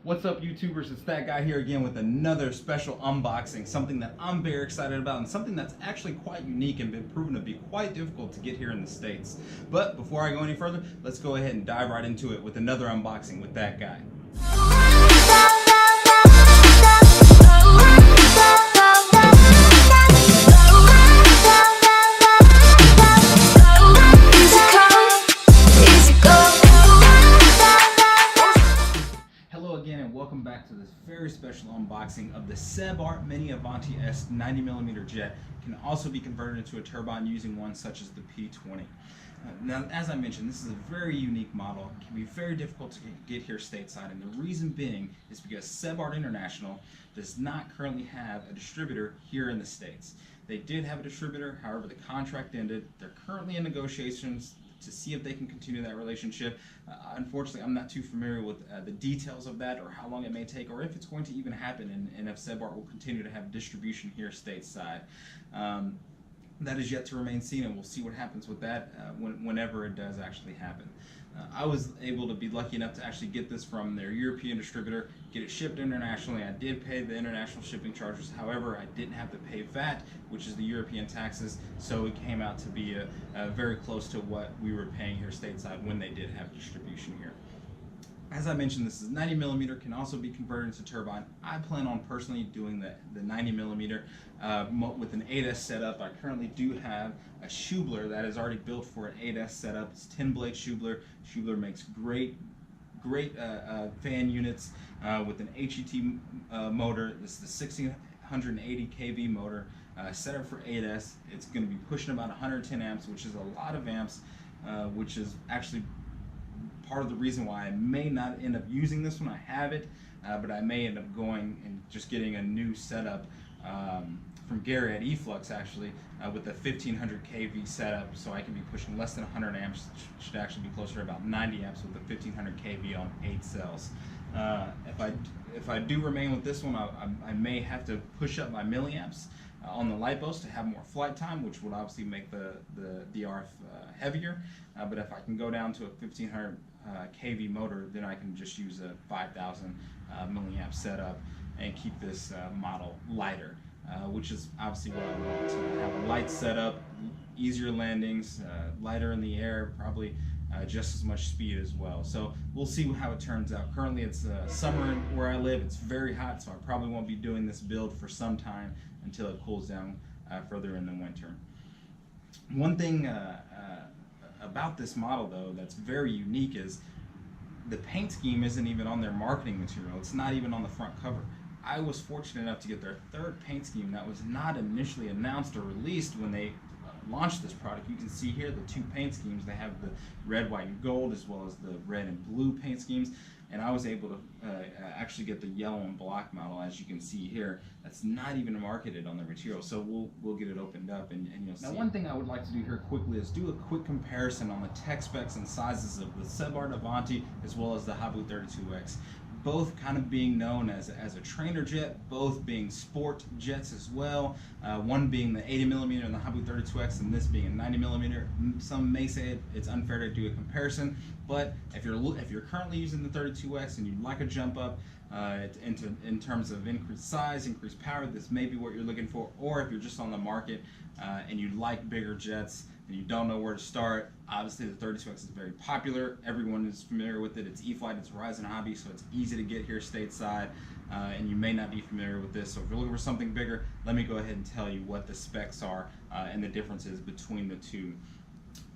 What's up, YouTubers? It's that guy here again with another special unboxing, something that I'm very excited about and something that's actually quite unique and been proven to be quite difficult to get here in the States. But before I go any further, let's go ahead and dive right into it with another unboxing with that guy. Welcome back to this very special unboxing of the SebArt Mini Avanti S 90mm jet. It can also be converted into a turbine using one such as the P20. Now, as I mentioned, this is a very unique model. It can be very difficult to get here stateside, and the reason being is because SebArt International does not currently have a distributor here in the States. They did have a distributor, however the contract ended. They're currently in negotiations to see if they can continue that relationship. Unfortunately, I'm not too familiar with the details of that or how long it may take or if it's going to even happen and if SebArt will continue to have distribution here stateside. That is yet to remain seen, and we'll see what happens with that whenever it does actually happen. I was able to be lucky enough to actually get this from their European distributor, get it shipped internationally. I did pay the international shipping charges, however I didn't have to pay VAT, which is the European taxes, so it came out to be very close to what we were paying here stateside when they did have distribution here. As I mentioned, this is 90mm, can also be converted into turbine. I plan on personally doing the 90mm with an 8S setup. I currently do have a Schubler that is already built for an 8S setup. It's 10-blade Schubler. Schubler makes great fan units with an HET motor. This is the 1680 kV motor set up for 8S. It's going to be pushing about 110 amps, which is a lot of amps, which is actually part of the reason why I may not end up using this one. I have it, but I may end up going and just getting a new setup from Gary at eFlux actually with a 1500 kV setup, so I can be pushing less than 100 amps. Should actually be closer to about 90 amps with a 1500 kV on 8 cells. If I do remain with this one, I may have to push up my milliamps on the LiPos to have more flight time, which would obviously make the ARF heavier. But if I can go down to a 1500 kV motor, then I can just use a 5000 milliamp setup and keep this model lighter, which is obviously what I want, to have a light setup, easier landings, lighter in the air, probably just as much speed as well. So we'll see how it turns out. Currently it's summer where I live. It's very hot, so I probably won't be doing this build for some time until it cools down further in the winter. One thing about this model though that's very unique is the paint scheme isn't even on their marketing material. It's not even on the front cover. I was fortunate enough to get their third paint scheme that was not initially announced or released when they launched this product. You can see here the two paint schemes. They have the red, white, and gold, as well as the red and blue paint schemes, and I was able to actually get the yellow and black model, as you can see here. That's not even marketed on the material, so we'll get it opened up and you'll see. Now, one thing I would like to do here quickly is do a quick comparison on the tech specs and sizes of the SebArt Avanti as well as the Habu 32X. Both kind of being known as a trainer jet, both being sport jets as well. One being the 80mm and the Habu 32X, and this being a 90mm. Some may say it's unfair to do a comparison, but if you're currently using the 32X and you'd like a jump up in terms of increased size, increased power, this may be what you're looking for. Or if you're just on the market and you like bigger jets and you don't know where to start, obviously the 32X is very popular. Everyone is familiar with it. It's E-Flight, it's Horizon Hobby, so it's easy to get here stateside, and you may not be familiar with this. So if you're looking for something bigger, let me go ahead and tell you what the specs are and the differences between the two.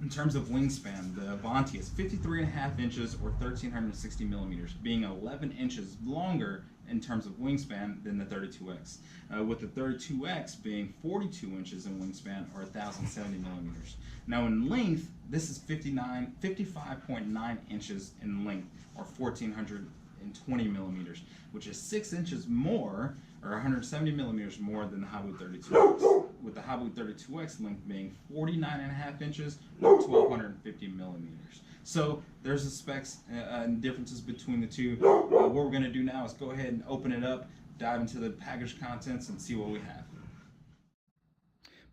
In terms of wingspan, the Avanti is 53.5 inches or 1360 millimeters, being 11 inches longer in terms of wingspan than the 32X, with the 32X being 42 inches in wingspan or 1070 millimeters. Now in length, this is 55.9 inches in length or 1420 millimeters, which is 6 inches more or 170 millimeters more than the Habu 32X, with the Habu 32X length being 49.5 inches or 1250 millimeters. So there's the specs and differences between the two. What we're going to do now is go ahead and open it up, dive into the package contents, and see what we have.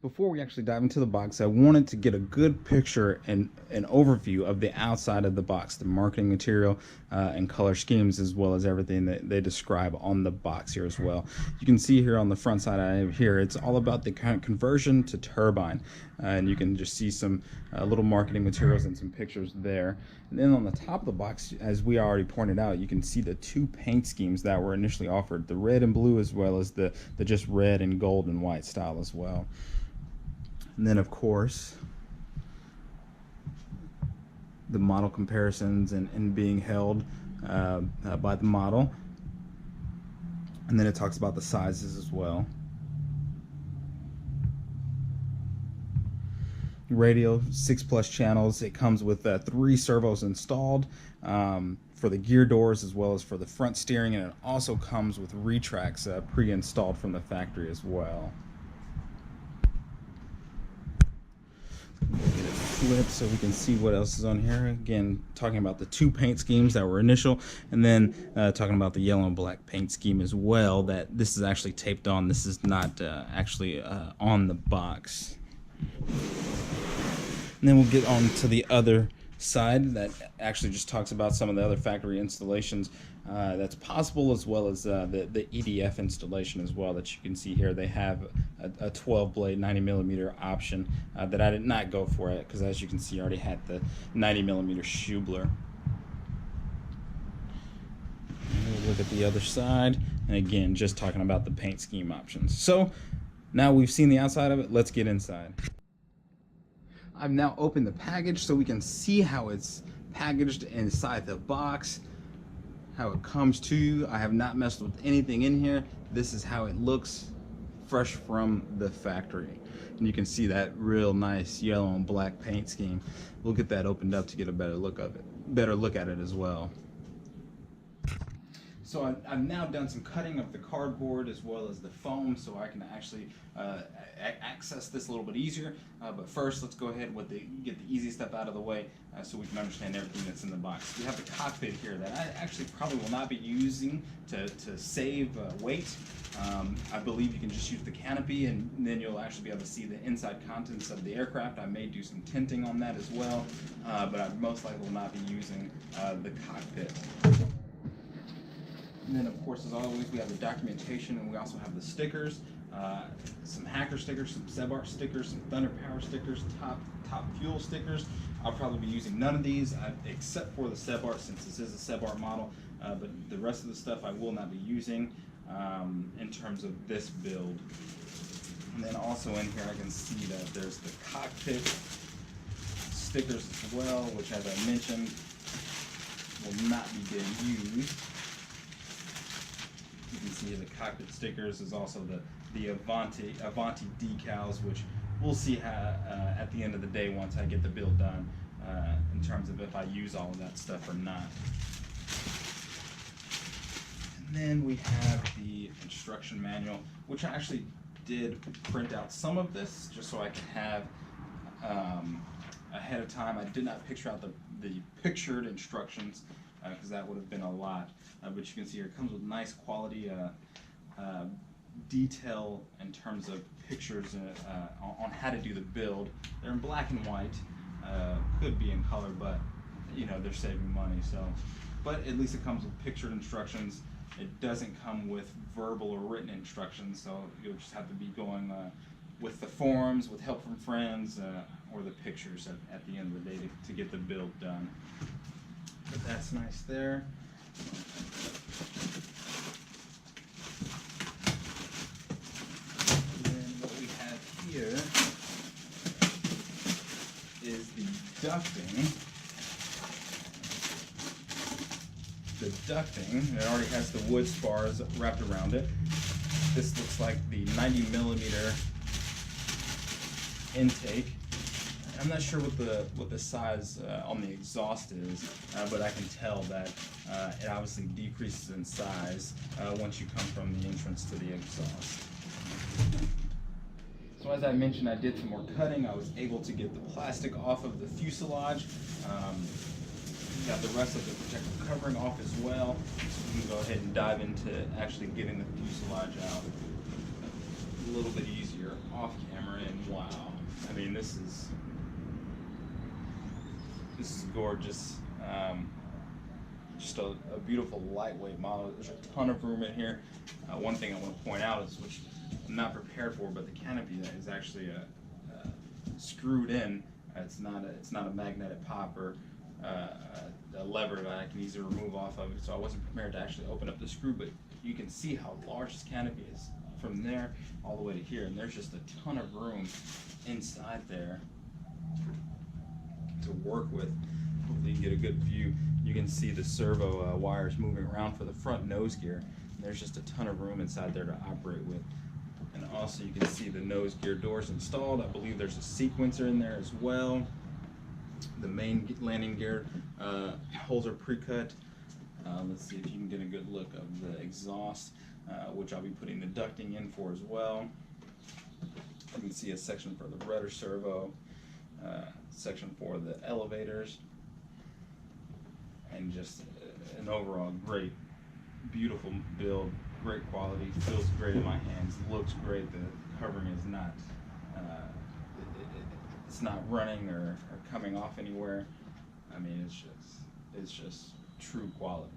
Before we actually dive into the box, I wanted to get a good picture and an overview of the outside of the box, the marketing material and color schemes, as well as everything that they describe on the box here as well. You can see here on the front side I have here, it's all about the conversion to turbine. And you can just see some little marketing materials and some pictures there. And then on the top of the box, as we already pointed out, you can see the two paint schemes that were initially offered, the red and blue, as well as the just red and gold and white style as well. And then, of course, the model comparisons and being held by the model. And then it talks about the sizes as well. Radio, 6+ channels. It comes with 3 servos installed for the gear doors as well as for the front steering, and it also comes with retracts pre-installed from the factory as well. Get it flipped so we can see what else is on here. Again, talking about the 2 paint schemes that were initial, and then talking about the yellow and black paint scheme as well, that this is actually taped on. This is not actually on the box. And then we'll get on to the other side that actually just talks about some of the other factory installations that's possible, as well as the EDF installation as well that you can see here. They have a 12 blade 90mm option that I did not go for it because, as you can see, I already had the 90mm Schubler. We'll look at the other side, and again, just talking about the paint scheme options. So now we've seen the outside of it, let's get inside. I've now opened the package so we can see how it's packaged inside the box, how it comes to you. I have not messed with anything in here. This is how it looks fresh from the factory. And you can see that real nice yellow and black paint scheme. We'll get that opened up to get a better look at it as well. So I've now done some cutting of the cardboard as well as the foam, so I can actually access this a little bit easier. But first, let's go ahead with get the easy stuff out of the way so we can understand everything that's in the box. We have the cockpit here that I actually probably will not be using to save weight. I believe you can just use the canopy, and then you'll actually be able to see the inside contents of the aircraft. I may do some tinting on that as well, but I most likely will not be using the cockpit. And then, of course, as always, we have the documentation, and we also have the stickers, some Hacker stickers, some SebArt stickers, some Thunder Power stickers, top fuel stickers. I'll probably be using none of these except for the SebArt, since this is a SebArt model, but the rest of the stuff I will not be using in terms of this build. And then also in here I can see that there's the cockpit stickers as well, which, as I mentioned, will not be getting used. You can see the cockpit stickers is also the Avanti decals, which we'll see how, at the end of the day once I get the build done in terms of if I use all of that stuff or not. And then we have the instruction manual, which I actually did print out some of this just so I can have ahead of time. I did not picture out the pictured instructions because that would have been a lot. But you can see here it comes with nice quality detail in terms of pictures on how to do the build. They're in black and white, could be in color, but you know, they're saving money. So, but at least it comes with pictured instructions. It doesn't come with verbal or written instructions, so you'll just have to be going with the forums, with help from friends, or the pictures at the end of the day to get the build done. But that's nice there. And then what we have here is the ducting. The ducting, it already has the wood spars wrapped around it. This looks like the 90mm intake. I'm not sure what the size on the exhaust is, but I can tell that it obviously decreases in size once you come from the entrance to the exhaust. So as I mentioned, I did some more cutting. I was able to get the plastic off of the fuselage. Got the rest of the protective covering off as well. So we can go ahead and dive into actually getting the fuselage out a little bit easier. here off camera, and wow, I mean, this is gorgeous. Just a beautiful lightweight model. There's a ton of room in here. One thing I want to point out is, which I'm not prepared for, but the canopy is actually screwed in. It's not a magnetic pop or a lever that I can easily remove off of it. So I wasn't prepared to actually open up the screw, but you can see how large this canopy is from there all the way to here, and there's just a ton of room inside there to work with. Hopefully you can get a good view. You can see the servo wires moving around for the front nose gear. There's just a ton of room inside there to operate with. And also you can see the nose gear doors installed. I believe there's a sequencer in there as well. The main landing gear holes are pre-cut. Let's see if you can get a good look of the exhaust, which I'll be putting the ducting in for as well. You can see a section for the rudder servo, section for the elevators, and just an overall great, beautiful build, great quality, feels great in my hands, looks great. The covering is not, it's not running or coming off anywhere. I mean, it's just true quality.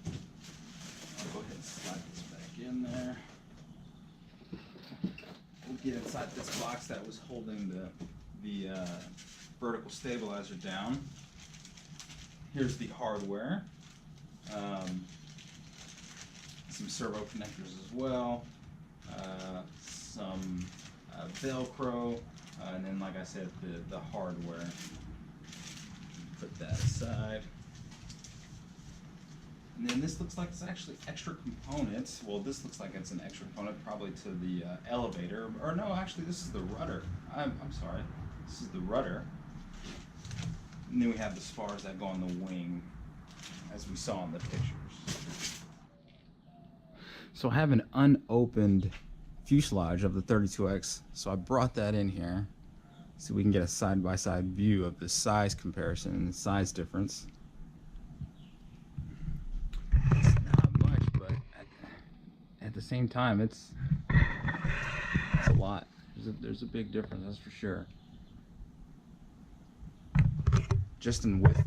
I'll go ahead and slide this back in there. We'll get inside this box that was holding the vertical stabilizer down. Here's the hardware. Some servo connectors as well. Some Velcro, and then, like I said, the hardware. Put that aside. And then this looks like it's actually extra components. Well, this looks like it's an extra component probably to the elevator. Or no, actually this is the rudder. I'm sorry. This is the rudder. And then we have the spars that go on the wing, as we saw in the pictures. So I have an unopened fuselage of the 32X, so I brought that in here so we can get a side-by-side view of the size comparison and the size difference. It's not much, but at the same time, it's a lot. There's a big difference, that's for sure. Just in width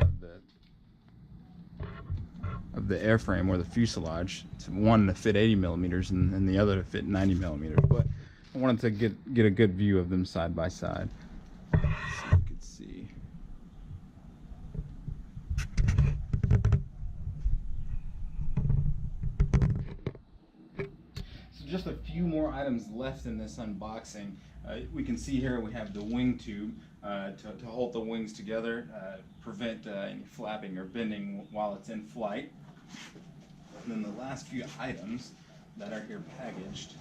of the airframe or the fuselage. It's one to fit 80 millimeters and the other to fit 90 millimeters. But I wanted to get a good view of them side by side, so you could see. So just a few more items left in this unboxing. We can see here we have the wing tube to hold the wings together, prevent any flapping or bending while it's in flight. And then the last few items that are here packaged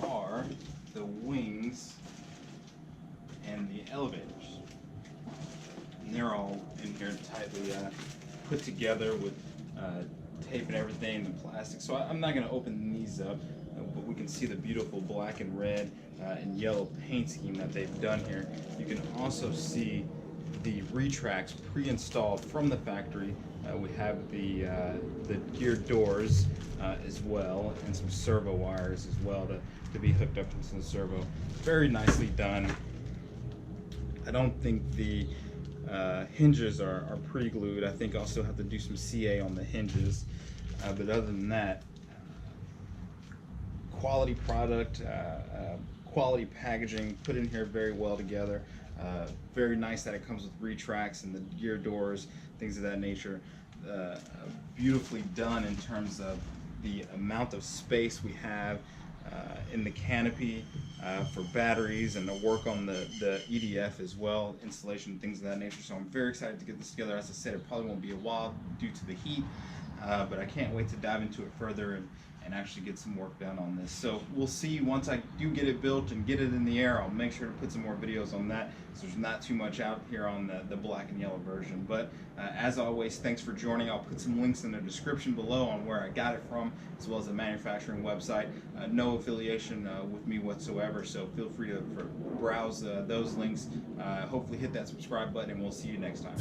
are the wings and the elevators. And they're all in here tightly put together with tape and everything and plastic. So I'm not going to open these up, but we can see the beautiful black and red and yellow paint scheme that they've done here. You can also see the retracts pre-installed from the factory. We have the gear doors as well, and some servo wires as well to be hooked up into the servo. Very nicely done. I don't think the hinges are pre-glued. I think I'll still have to do some CA on the hinges, but other than that, quality product, quality packaging, put in here very well together. Very nice that it comes with retracts and the gear doors, things of that nature. Beautifully done in terms of the amount of space we have in the canopy for batteries, and the work on the EDF as well, installation, things of that nature. So I'm very excited to get this together. As I said, it probably won't be a while due to the heat, but I can't wait to dive into it further and actually get some work done on this. So we'll see once I do get it built and get it in the air. I'll make sure to put some more videos on that, so there's not too much out here on the black and yellow version. But as always, thanks for joining. I'll put some links in the description below on where I got it from, as well as the manufacturing website. No affiliation with me whatsoever, so feel free to browse those links. Hopefully hit that subscribe button, and we'll see you next time.